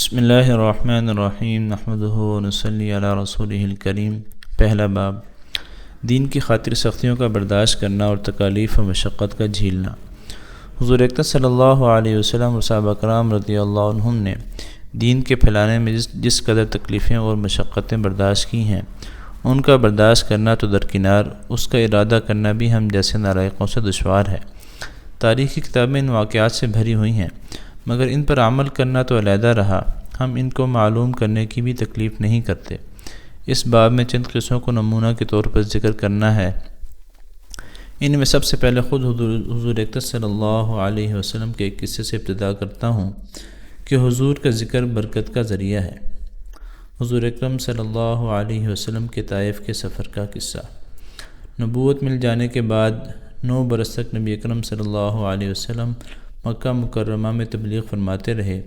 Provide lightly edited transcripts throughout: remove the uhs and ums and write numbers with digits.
بسم اللہ الرحمن الرحیم نحمدہ ونصلی علی رسولہ الکریم۔ پہلا باب، دین کی خاطر سختیوں کا برداشت کرنا اور تکالیف و مشقت کا جھیلنا۔ حضور اکرم صلی اللہ علیہ وسلم اور صحابہ کرام رضی اللہ عنہم نے دین کے پھیلانے میں جس قدر تکلیفیں اور مشقتیں برداشت کی ہیں، ان کا برداشت کرنا تو درکنار، اس کا ارادہ کرنا بھی ہم جیسے نالائقوں سے دشوار ہے۔ تاریخی کتابیں ان واقعات سے بھری ہوئی ہیں، مگر ان پر عمل کرنا تو علیحدہ رہا، ہم ان کو معلوم کرنے کی بھی تکلیف نہیں کرتے۔ اس باب میں چند قصوں کو نمونہ کے طور پر ذکر کرنا ہے۔ ان میں سب سے پہلے خود حضور اکرم صلی اللہ علیہ وسلم کے ایک قصے سے ابتدا کرتا ہوں کہ حضور کا ذکر برکت کا ذریعہ ہے۔ حضور اکرم صلی اللہ علیہ وسلم کے طائف کے سفر کا قصہ۔ نبوت مل جانے کے بعد 9 برس تک نبی اکرم صلی اللہ علیہ وسلم مکہ مکرمہ میں تبلیغ فرماتے رہے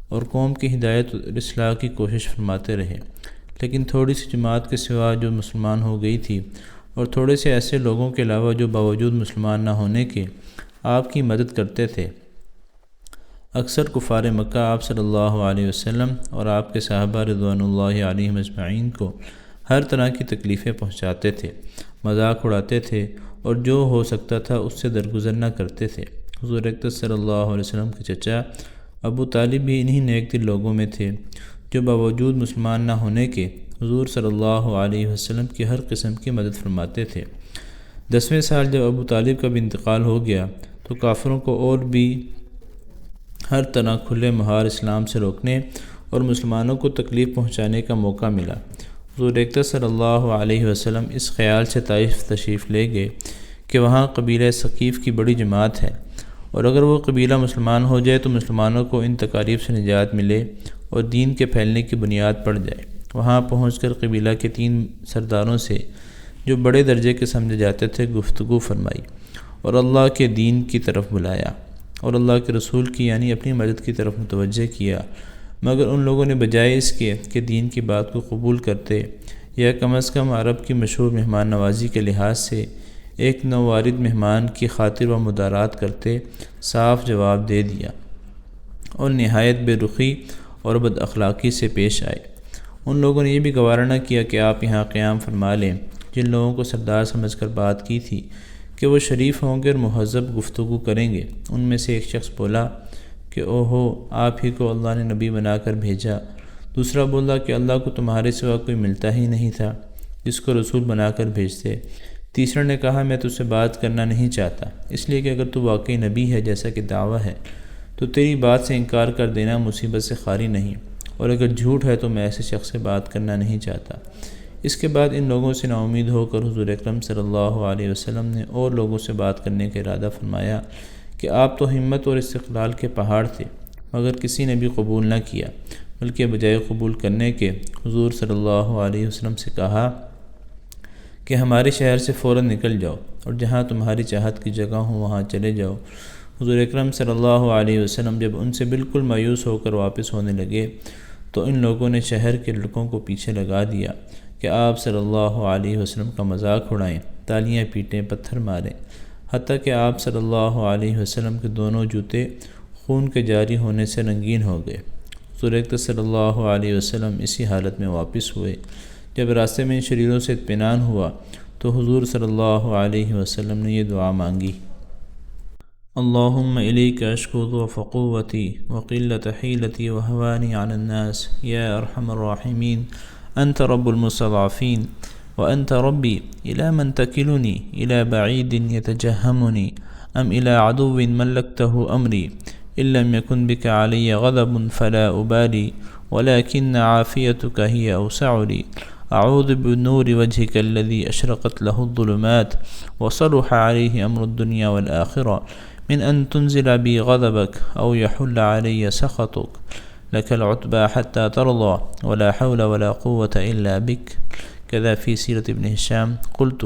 اور قوم کی ہدایت اور اصلاح کی کوشش فرماتے رہے، لیکن تھوڑی سی جماعت کے سوا جو مسلمان ہو گئی تھی اور تھوڑے سے ایسے لوگوں کے علاوہ جو باوجود مسلمان نہ ہونے کے آپ کی مدد کرتے تھے، اکثر کفار مکہ آپ صلی اللہ علیہ وسلم اور آپ کے صحابہ رضوان اللہ علیہم اجمعین کو ہر طرح کی تکلیفیں پہنچاتے تھے، مذاق اڑاتے تھے اور جو ہو سکتا تھا اس سے درگزر نہ کرتے تھے۔ حضور اکرم صلی اللہ علیہ وسلم کے چچا ابو طالب بھی انہی نیک دل لوگوں میں تھے جو باوجود مسلمان نہ ہونے کے حضور صلی اللہ علیہ وسلم کی ہر قسم کی مدد فرماتے تھے۔ 10ویں سال جب ابو طالب کا بھی انتقال ہو گیا تو کافروں کو اور بھی ہر طرح کھلے مہار اسلام سے روکنے اور مسلمانوں کو تکلیف پہنچانے کا موقع ملا۔ حضور اکرم صلی اللہ علیہ وسلم اس خیال سے طائف تشریف لے گئے کہ وہاں قبیلہ ثقیف کی بڑی جماعت ہے، اور اگر وہ قبیلہ مسلمان ہو جائے تو مسلمانوں کو ان تکالیف سے نجات ملے اور دین کے پھیلنے کی بنیاد پڑ جائے۔ وہاں پہنچ کر قبیلہ کے 3 سرداروں سے جو بڑے درجے کے سمجھے جاتے تھے گفتگو فرمائی اور اللہ کے دین کی طرف بلایا اور اللہ کے رسول کی یعنی اپنی مدد کی طرف متوجہ کیا، مگر ان لوگوں نے بجائے اس کے کہ دین کی بات کو قبول کرتے یا کم از کم عرب کی مشہور مہمان نوازی کے لحاظ سے ایک نووارد مہمان کی خاطر و مدارات کرتے، صاف جواب دے دیا اور نہایت بے رخی اور بد اخلاقی سے پیش آئے۔ ان لوگوں نے یہ بھی گوارا نہ کیا کہ آپ یہاں قیام فرما لیں۔ جن لوگوں کو سردار سمجھ کر بات کی تھی کہ وہ شریف ہوں گے اور مہذب گفتگو کریں گے، ان میں سے ایک شخص بولا کہ اوہو، آپ ہی کو اللہ نے نبی بنا کر بھیجا۔ دوسرا بولا کہ اللہ کو تمہارے سوا کوئی ملتا ہی نہیں تھا جس کو رسول بنا کر بھیجتے۔ تیسرا نے کہا میں تجھ سے بات کرنا نہیں چاہتا، اس لیے کہ اگر تو واقعی نبی ہے جیسا کہ دعویٰ ہے تو تیری بات سے انکار کر دینا مصیبت سے خالی نہیں، اور اگر جھوٹ ہے تو میں ایسے شخص سے بات کرنا نہیں چاہتا۔ اس کے بعد ان لوگوں سے نا امید ہو کر حضور اکرم صلی اللہ علیہ وسلم نے اور لوگوں سے بات کرنے کا ارادہ فرمایا کہ آپ تو ہمت اور استقلال کے پہاڑ تھے، مگر کسی نے بھی قبول نہ کیا، بلکہ بجائے قبول کرنے کے حضور صلی اللہ علیہ وسلم سے کہا کہ ہمارے شہر سے فوراً نکل جاؤ اور جہاں تمہاری چاہت کی جگہ ہو وہاں چلے جاؤ۔ حضور اکرم صلی اللہ علیہ وسلم جب ان سے بالکل مایوس ہو کر واپس ہونے لگے تو ان لوگوں نے شہر کے لڑکوں کو پیچھے لگا دیا کہ آپ صلی اللہ علیہ وسلم کا مذاق اڑائیں، تالیاں پیٹیں، پتھر ماریں، حتیٰ کہ آپ صلی اللہ علیہ وسلم کے دونوں جوتے خون کے جاری ہونے سے رنگین ہو گئے۔ حضور اکرم صلی اللہ علیہ وسلم اسی حالت میں واپس ہوئے۔ جب راستے میں ان شریروں سے اطمینان ہوا تو حضور صلی اللہ علیہ وسلم نے یہ دعا مانگی: اللہم الیک اشکو ضعف قوتی وقلت حیلتی وہوانی علی الناس یا ارحم الراحمین انت رب المستضعفین وانت ربی الی من تکلنی الی بعید یتجہمنی ام الی عدو ملکتہ امری ان لم یکن بک علی غضب فلا ابالی ولكن عافیتک ہی اوسع لی اعوذ بنور وجهك الذي اشرقت له الظلمات وصلح عليه امر الدنيا والآخرة من ان تنزل بي غضبك او يحل علي سخطك لك العتبى حتى ترضى ولا حول ولا قوة الا بك۔ كذا في سيرة ابن هشام۔ قلت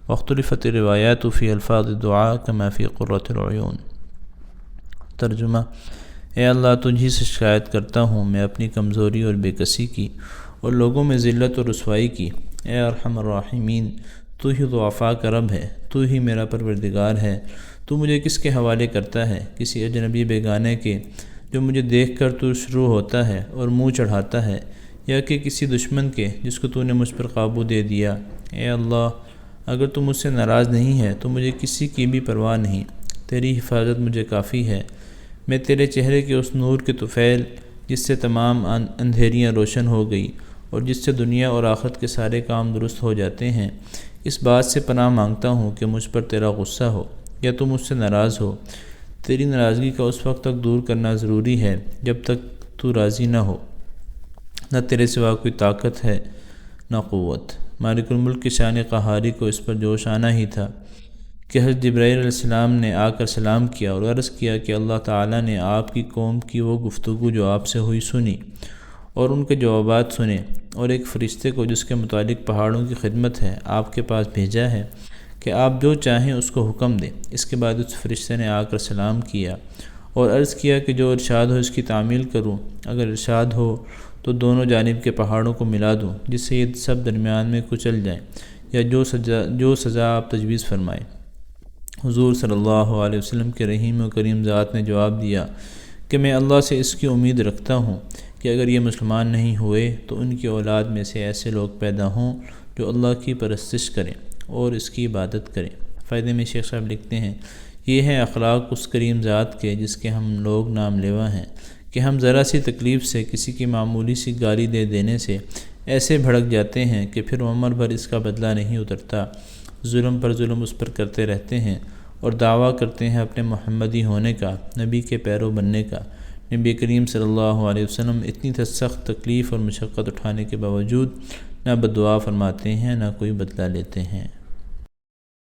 واختلفت الروايات في الفاظ الدعاء كما في قرة العيون۔ ترجمہ: اے اللہ، تجھی سے شکایت کرتا ہوں میں اپنی کمزوری اور بے کسی کی اور لوگوں میں ذلت اور رسوائی کی۔ اے ارحم الراحمین، تو ہی ضعفاء کا رب ہے، تو ہی میرا پروردگار ہے، تو مجھے کس کے حوالے کرتا ہے؟ کسی اجنبی بیگانے کے جو مجھے دیکھ کر تو شروع ہوتا ہے اور منہ چڑھاتا ہے، یا کہ کسی دشمن کے جس کو تو نے مجھ پر قابو دے دیا۔ اے اللہ، اگر تو مجھ سے ناراض نہیں ہے تو مجھے کسی کی بھی پرواہ نہیں، تیری حفاظت مجھے کافی ہے۔ میں تیرے چہرے کے اس نور کے طفیل جس سے تمام اندھیریاں روشن ہو گئی اور جس سے دنیا اور آخرت کے سارے کام درست ہو جاتے ہیں، اس بات سے پناہ مانگتا ہوں کہ مجھ پر تیرا غصہ ہو یا تو مجھ سے ناراض ہو۔ تیری ناراضگی کا اس وقت تک دور کرنا ضروری ہے جب تک تو راضی نہ ہو۔ نہ تیرے سوا کوئی طاقت ہے نہ قوت۔ مالک الملک کی شان قہاری کو اس پر جوش آنا ہی تھا کہ حضرت جبرائیل علیہ السلام نے آ کر سلام کیا اور عرض کیا کہ اللہ تعالیٰ نے آپ کی قوم کی وہ گفتگو جو آپ سے ہوئی سنی اور ان کے جوابات سنے، اور ایک فرشتے کو جس کے متعلق پہاڑوں کی خدمت ہے آپ کے پاس بھیجا ہے کہ آپ جو چاہیں اس کو حکم دیں۔ اس کے بعد اس فرشتے نے آ کر سلام کیا اور عرض کیا کہ جو ارشاد ہو اس کی تعمیل کروں، اگر ارشاد ہو تو دونوں جانب کے پہاڑوں کو ملا دوں جس سے یہ سب درمیان میں کچل جائیں، یا جو سزا آپ تجویز فرمائیں۔ حضور صلی اللہ علیہ وسلم کے رحیم و کریم ذات نے جواب دیا کہ میں اللہ سے اس کی امید رکھتا ہوں کہ اگر یہ مسلمان نہیں ہوئے تو ان کی اولاد میں سے ایسے لوگ پیدا ہوں جو اللہ کی پرستش کریں اور اس کی عبادت کریں۔ فائدے میں شیخ صاحب لکھتے ہیں، یہ ہے اخلاق اس کریم ذات کے جس کے ہم لوگ نام لیوا ہیں کہ ہم ذرا سی تکلیف سے، کسی کی معمولی سی گالی دے دینے سے ایسے بھڑک جاتے ہیں کہ پھر عمر بھر اس کا بدلہ نہیں اترتا، ظلم پر ظلم اس پر کرتے رہتے ہیں اور دعویٰ کرتے ہیں اپنے محمدی ہونے کا، نبی کے پیرو بننے کا۔ نبی کریم صلی اللہ علیہ وسلم اتنی سخت تکلیف اور مشقت اٹھانے کے باوجود نہ بددعا فرماتے ہیں نہ کوئی بدلہ لیتے ہیں۔